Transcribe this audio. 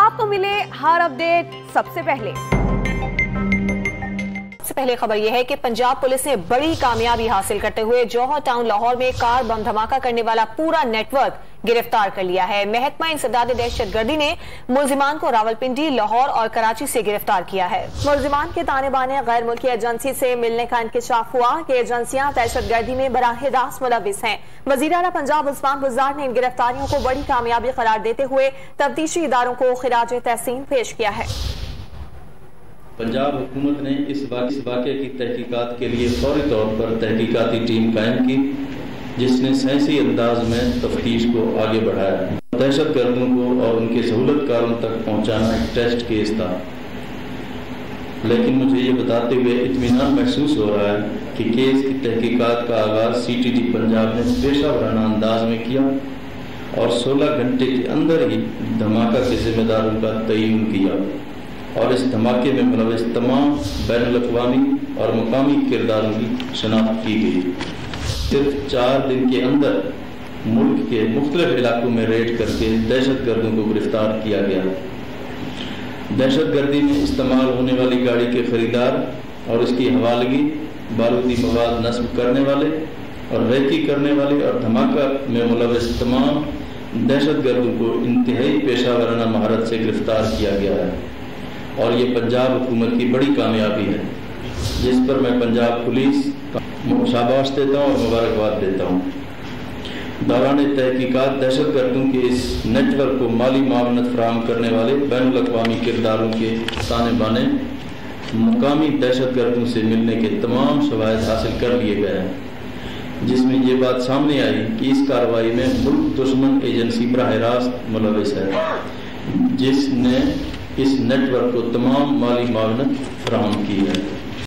آپ کو ملے ہر اپڈیٹ سب سے پہلے۔ سب سے پہلے خبر یہ ہے کہ پنجاب پولیس نے بڑی کامیابی حاصل کرتے ہوئے جوہر ٹاؤن لاہور میں کار بم دھماکہ کرنے والا پورا نیٹ ورک گرفتار کر لیا ہے۔ محکمہ انسداد دہشت گردی نے ملزمان کو راولپنڈی، لاہور اور کراچی سے گرفتار کیا ہے۔ ملزمان کے تانے بانے غیر ملکی ایجنسی سے ملنے کا انکشاف ہوا کہ ایجنسیاں دہشت گردی میں براہ راست ملوث ہیں۔ وزیر اعلیٰ پنجاب عثمان بزدار نے ان گرفتاریوں کو بڑی کامیابی قرار دیتے ہوئے تفتیشی اداروں کو خراج تحسین پیش کیا ہے۔ پنجاب حکومت نے اس واقعے کی تحقیقات کے لیے فوری طور پر تحقیقاتی ٹیم قائم کی، جس نے سائنسی انداز میں تفتیش کو آگے بڑھایا۔ دہشت گردوں کو اور ان کے سہولت کاروں تک پہنچانا ایک ٹیسٹ کیس تھا، لیکن مجھے یہ بتاتے ہوئے اطمینان محسوس ہو رہا ہے کہ کیس کی تحقیقات کا آغاز CTD پنجاب نے پیشہ ورانہ انداز میں کیا اور 16 گھنٹے کے اندر ہی دھماکہ کے ذمہ داروں کا تعین کیا اور اس دھماکے میں ملوث تمام بین الاقوامی اور مقامی کرداروں کی شناخت کی گئی۔ صرف 4 دن کے اندر ملک کے مختلف علاقوں میں ریڈ کر کے دہشت گردوں کو گرفتار کیا گیا۔ دہشت گردی میں استعمال ہونے والی گاڑی کے خریدار اور اس کی حوالگی، بارودی مواد نصب کرنے والے اور ریکی کرنے والے اور دھماکہ میں ملوث تمام دہشت گردوں کو انتہائی پیشہ ورانہ مہارت سے گرفتار کیا گیا ہے، اور یہ پنجاب حکومت کی بڑی کامیابی ہے، جس پر میں پنجاب پولیس کا شاباش دیتا ہوں اور مبارکباد دیتا ہوں۔ دوران تحقیقات دہشت گردوں کے اس نیٹ ورک کو مالی معاونت فراہم کرنے والے بین الاقوامی کرداروں کے تانے بانے مقامی دہشت گردوں سے ملنے کے تمام شواہد حاصل کر لیے گئے ہیں، جس میں یہ بات سامنے آئی کہ اس کارروائی میں ملک دشمن ایجنسی براہ راست ملوث ہے، جس نے اس نیٹ ورک کو تمام مالی معاونت فراہم کی ہے۔